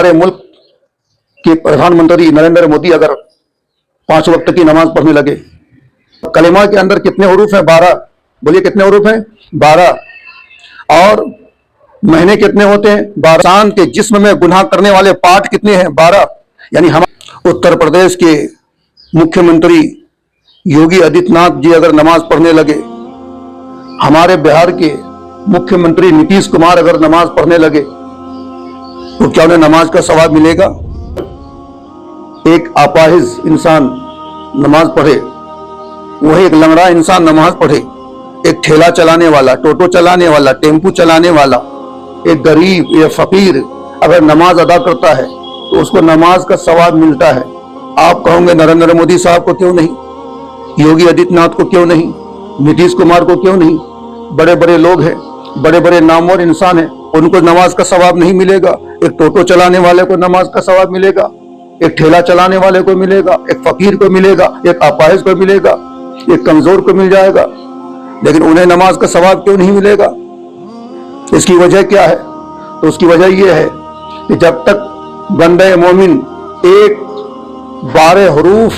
हमारे मुल्क के प्रधानमंत्री नरेंद्र मोदी अगर 5 वक्त की नमाज पढ़ने लगे, कलेमा के अंदर कितने हरूफ हैं? 12। बोलिए कितने हरूफ हैं? 12। और महीने कितने होते हैं? 12। इंसान के जिस्म में गुनाह करने वाले पार्ट कितने हैं? 12। यानी हम उत्तर प्रदेश के मुख्यमंत्री योगी आदित्यनाथ जी अगर नमाज पढ़ने लगे, हमारे बिहार के मुख्यमंत्री नीतीश कुमार अगर नमाज पढ़ने लगे, तो क्या उन्हें नमाज का सवाब मिलेगा? एक अपाहिज इंसान नमाज पढ़े, वही एक लंगड़ा इंसान नमाज पढ़े, एक ठेला चलाने वाला, टोटो चलाने वाला, टेम्पू चलाने वाला, एक गरीब या फकीर अगर नमाज अदा करता है तो उसको नमाज का सवाब मिलता है। आप कहोगे नरेंद्र मोदी साहब को क्यों नहीं, योगी आदित्यनाथ को क्यों नहीं, नीतीश कुमार को क्यों नहीं? बड़े बड़े लोग हैं, बड़े बड़े नामवर इंसान हैं, उनको नमाज का सवाब नहीं मिलेगा? एक टोटो चलाने वाले को नमाज का सवाब मिलेगा, एक ठेला चलाने वाले को मिलेगा, एक फकीर को मिलेगा, एक अपाहिज को मिलेगा, एक कमजोर को मिल जाएगा, लेकिन उन्हें नमाज का सवाब क्यों नहीं मिलेगा? इसकी वजह क्या है? तो उसकी वजह यह है कि जब तक बंदे मोमिन एक 12 हरूफ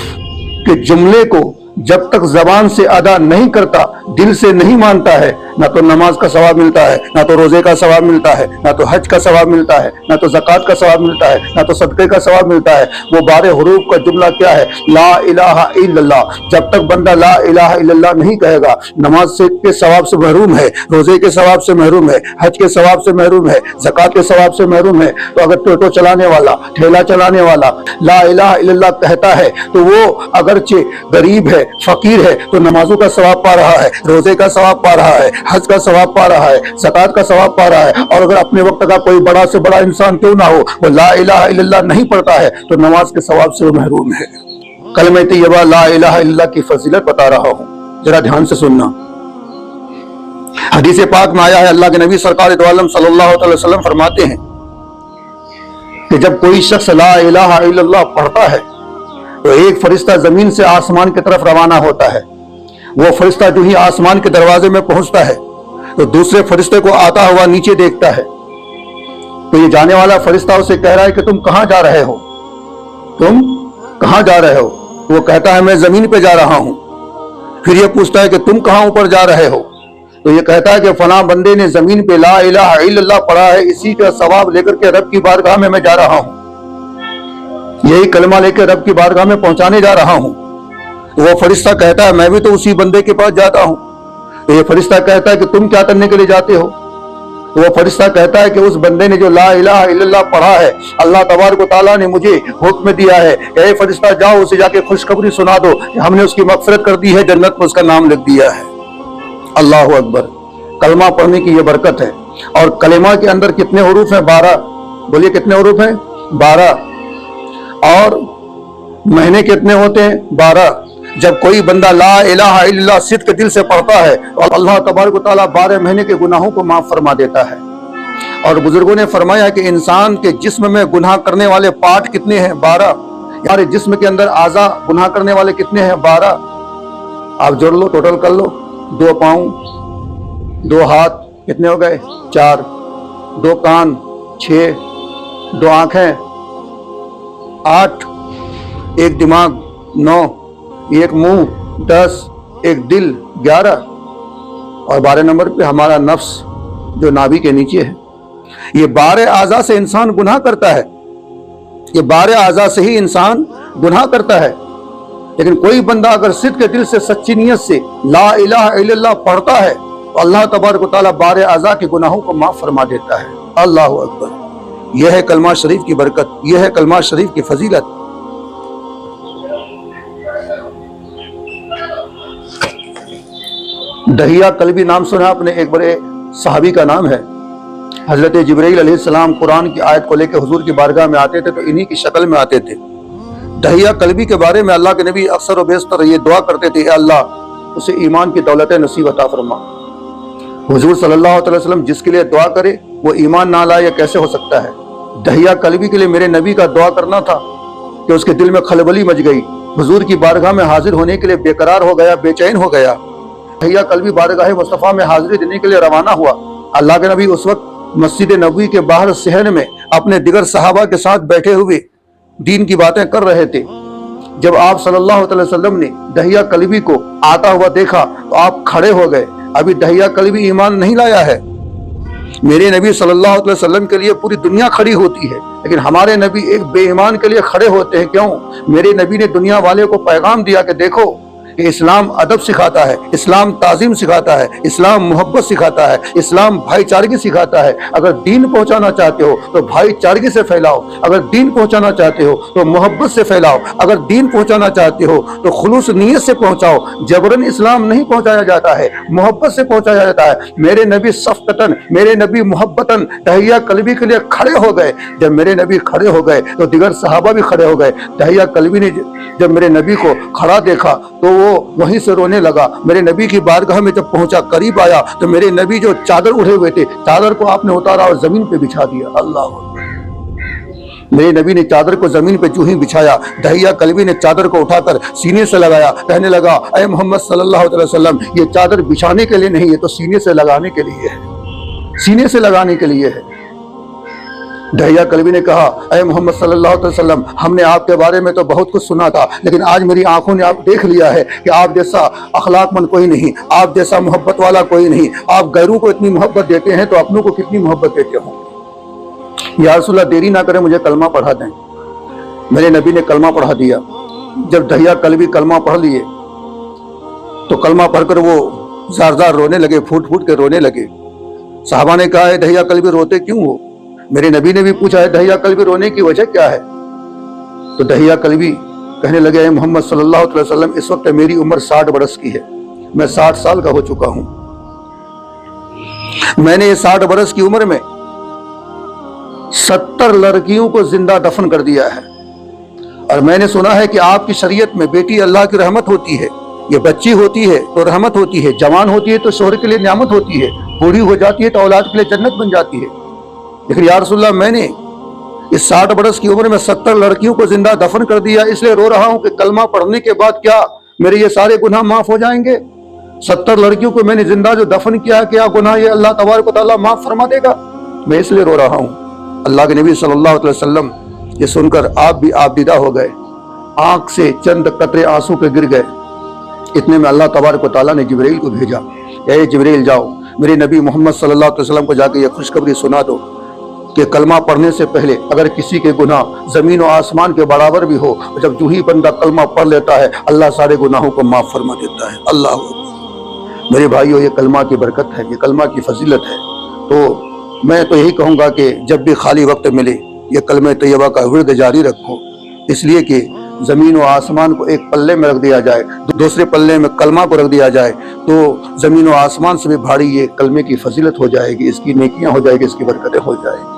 के जुमले को जब तक जबान से अदा नहीं करता, दिल से नहीं मानता है, ना तो नमाज का सवाब मिलता है, ना तो रोजे का सवाब मिलता है, ना तो हज का सवाब मिलता है, ना तो ज़कात का सवाब मिलता है, ना तो सदक़े का सवाब मिलता है। वो 12 हरूफ का जुमला क्या है? ला इलाहा इल्लल्लाह। जब तक बंदा ला इलाहा इल्लल्लाह नहीं कहेगा, नमाज से के सवाब से महरूम है, रोजे के सवाब से महरूम है, हज के सवाब से महरूम है, ज़कात के सवाब से महरूम है। तो अगर टोटो चलाने वाला, ठेला चलाने वाला ला इलाहा इल्लल्लाह कहता है, तो वो अगरचे गरीब है, फकीर है, तो नमाजों का सवाब पा रहा है, रोजे का सवाब पा रहा है, हज का सवाब पा रहा है, ज़कात का सवाब पा रहा है। और अगर अपने वक्त का कोई बड़ा से बड़ा इंसान क्यों ना हो, वो ला इलाहा इल्लल्लाह नहीं पढ़ता है, तो नमाज के सवाब से वो महरूम है। कलमे तैयबा ला इलाहा इल्लल्लाह की फजीलत बता रहा हूं, जरा ध्यान से सुनना। हदीस पाक में आया है, अल्लाह के नबी सरकार दो आलम सल्लल्लाहु अलैहि वसल्लम फरमाते हैं कि जब कोई शख्स ला इलाहा इल्लल्लाह पढ़ता है तो एक फरिश्ता जमीन से आसमान की तरफ रवाना होता है। वो फरिश्ता जो ही आसमान के दरवाजे में पहुंचता है तो दूसरे फरिश्ते को आता हुआ नीचे देखता है। तो ये जाने वाला फरिश्ता उसे कह रहा है कि तुम कहां जा रहे हो, तुम कहां जा रहे हो? वो कहता है मैं जमीन पे जा रहा हूं। फिर ये पूछता है कि तुम कहां ऊपर जा रहे हो? तो ये कहता है कि फलां बंदे ने जमीन पे ला इलाहा इल्लल्लाह पढ़ा है, इसी का सवाब लेकर के रब की बारगाह में मैं जा रहा हूं, यही कलमा लेकर रब की बारगाह में पहुंचाने जा रहा हूं। वो फरिश्ता कहता है मैं भी तो उसी बंदे के पास जाता हूं। तो ये फरिश्ता कहता है कि तुम क्या करने के लिए जाते हो? तो वो फरिश्ता कहता है कि उस बंदे ने जो ला इलाहा इल्लल्लाह पढ़ा है, अल्लाह तबारक व तआला ने मुझे हुक्म दिया है कि ए फरिश्ता जाओ उसे जाके खुशखबरी सुना दो कि हमने उसकी मग़फ़िरत कर दी है, जन्नत में उसका नाम लिख दिया है। अल्लाहु अकबर। कलमा पढ़ने की ये बरकत है। और कलेमा के अंदर कितने हरूफ हैं? 12। बोलिए कितने हरूफ हैं? 12। और महीने कितने होते हैं? 12। जब कोई बंदा ला इलाहा इल्लल्लाह सिद्क़ दिल से पढ़ता है और अल्लाह तबारक व तआला 12 महीने के गुनाहों को माफ फरमा देता है। और बुजुर्गों ने फरमाया कि इंसान के जिस्म में गुनाह करने वाले पार्ट कितने हैं? 12। हमारे जिस्म के अंदर आज़ा गुनाह करने वाले कितने हैं? 12। आप जोड़ लो, टोटल कर लो। 2 पाँव, 2 हाथ, कितने हो गए? 4। 2 कान, 6। 2 आंखें, 8। 1 दिमाग, 9। 1 मुंह, 10। 1 दिल, 11। और 12 नंबर पे हमारा नफ्स जो नाभि के नीचे है। ये 12 आज़ा से इंसान गुनाह करता है, ये 12 आज़ा से ही इंसान गुनाह करता है। लेकिन कोई बंदा अगर सिद्क़ के दिल से, सच्ची नीयत से ला इलाहा इल्लल्लाह पढ़ता है तो अल्लाह तबारक व तआला 12 आज़ा के गुनाहों को माफ फरमा देता है। अल्लाहु अकबर। यह है कलमा शरीफ की बरकत, यह है कलमा शरीफ की फजीलत। दहिया कल्बी नाम सुना आपने? एक बड़े सहाबी का नाम है। हजरत जिब्रील अलैहिस्सलाम कुरान की आयत को लेकर हुजूर की बारगाह में आते थे तो इन्हीं की शक्ल में आते थे। दहिया कल्बी के बारे में अल्लाह के नबी अक्सर व बेशतर ये दुआ करते थे, अल्लाह उसे ईमान की दौलत नसीब अता फरमा। हुजूर सल्लल्लाहु अलैहि वसल्लम जिसके लिए दुआ करे वो ईमान ना लाए, कैसे हो सकता है? दहिया कल्बी के लिए मेरे नबी का दुआ करना था कि उसके दिल में खलबली मच गई, हुजूर की बारगाह में हाजिर होने के लिए बेकरार हो गया, बेचैन हो गया। दहिया कल्बी बारगाह मुस्तफ़ा में हाजिरी देने के लिए रवाना हुआ। अल्लाह के नबी उस वक्त मस्जिद नबवी के बाहर सहन में अपने दिगर सहाबा के साथ बैठे हुए दीन की बातें कर रहे थे। जब आप सल्लल्लाहु अलैहि वसल्लम ने दहिया कल्बी को आता हुआ देखा तो आप खड़े हो गए। अभी दहिया कल्बी ईमान नहीं लाया है। मेरे नबी सल्लल्लाहु अलैहि वसल्लम के लिए पूरी दुनिया खड़ी होती है, लेकिन हमारे नबी एक बेईमान के लिए खड़े होते हैं। क्यों? मेरे नबी ने दुनिया वाले को पैगाम दिया कि देखो कि इस्लाम अदब सिखाता है, इस्लाम ताज़ीम सिखाता है, इस्लाम मोहब्बत सिखाता है, इस्लाम भाईचारगी सिखाता है। अगर दीन पहुंचाना चाहते हो तो भाईचारगी से फैलाओ, अगर दीन पहुंचाना चाहते हो तो मोहब्बत से फैलाओ, अगर दीन पहुंचाना चाहते हो तो खुलूस नीयत से पहुंचाओ। जबरन इस्लाम नहीं पहुंचाया जाता है, मोहब्बत से पहुंचाया जाता है। मेरे नबी सफ़क़तन, मेरे नबी मोहब्बतन दहिया कल्बी के लिए खड़े हो गए। जब मेरे नबी खड़े हो गए तो दिगर सहाबा भी खड़े हो गए। दहिया कल्बी ने जब मेरे नबी को खड़ा देखा तो वो वहीं से रोने लगा। मेरे नबी की बारगाह में जब पहुंचा, करीब आया तो मेरे नबी जो चादर उड़े हुए थे, चादर को आपने उतारा और जमीन पे बिछा दिया। अल्लाह। मेरे नबी ने चादर को जमीन पे जूं ही बिछाया, दहिया कल्बी ने चादर को उठाकर सीने से लगाया, कहने लगा, ऐ मोहम्मद सल्लल्लाहु अलैहि वसल्लम, ये चादर बिछाने के लिए नहीं है, तो सीने से लगाने के लिए है, सीने से लगाने के लिए है। दहिया कल्बी ने कहा, ऐ मोहम्मद सल्लल्लाहु अलैहि वसल्लम, हमने आपके बारे में तो बहुत कुछ सुना था, लेकिन आज मेरी आंखों ने आप देख लिया है कि आप जैसा अखलाकमंद कोई नहीं, आप जैसा मोहब्बत वाला कोई नहीं। आप गैरों को इतनी मोहब्बत देते हैं तो अपनों को कितनी मोहब्बत देते हो। या रसूलल्लाह, देरी ना करें, मुझे कलमा पढ़ा दें। मेरे नबी ने कलमा पढ़ा दिया। जब दहिया कल्बी कलमा पढ़ लिए तो कलमा पढ़कर वो जार जार रोने लगे, फूट फूट के रोने लगे। साहबा ने कहा, दहिया कल्बी रोते क्यों हो? मेरे नबी ने भी पूछा है, दहिया कल्बी रोने की वजह क्या है? तो दहिया कल्बी कहने लगे, मोहम्मद सल्लल्लाहु अलैहि वसल्लम, इस वक्त मेरी उम्र 60 बरस की है, मैं 60 साल का हो चुका हूं। मैंने 60 बरस की उम्र में 70 लड़कियों को जिंदा दफन कर दिया है। और मैंने सुना है कि आपकी शरीयत में बेटी अल्लाह की रहमत होती है। ये बच्ची होती है तो रहमत होती है, जवान होती है तो शोहर के लिए नियामत होती है, बूढ़ी हो जाती है तो औलाद के लिए जन्नत बन जाती है। लेकिन या रसूलल्लाह, मैंने इस 60 बरस की उम्र में 70 लड़कियों को जिंदा दफन कर दिया, इसलिए रो रहा हूं कि कलमा पढ़ने के बाद क्या मेरे ये सारे गुनाह माफ हो जाएंगे? 70 लड़कियों को मैंने जिंदा जो दफन किया, क्या गुनाह ये अल्लाह तबारक व तआला माफ फरमा देगा? मैं इसलिए रो रहा हूं। अल्लाह के नबी सल्लल्लाहु अलैहि वसल्लम ये सुनकर आप भी आबदीदा हो गए, आंख से चंद कतरे आंसू पे गिर गए। इतने में अल्लाह तबारक व तआला ने जिब्रील को भेजा, ए जिब्रील, जाओ मेरे नबी मोहम्मद सल्लल्लाहु अलैहि वसल्लम को जाके ये खुशखबरी सुना दो कि कलमा पढ़ने से पहले अगर किसी के गुनाह जमीन और आसमान के बराबर भी हो, जब जो ही बंदा कलमा पढ़ लेता है, अल्लाह सारे गुनाहों को माफ फरमा देता है। अल्लाह। मेरे भाइयों, ये कलमा की बरकत है, ये कलमा की फजीलत है। तो मैं तो यही कहूँगा कि जब भी खाली वक्त मिले ये कलमे तैयबा का विर्द जारी रखो, इसलिए कि जमीन और आसमान को एक पल्ले में रख दिया जाए, दूसरे पल्ले में कलमा को रख दिया जाए तो जमीन और आसमान से भी भारी ये कलमे की फजीलत हो जाएगी, इसकी नेकियां हो जाएगी, इसकी बरकतें हो जाएगी।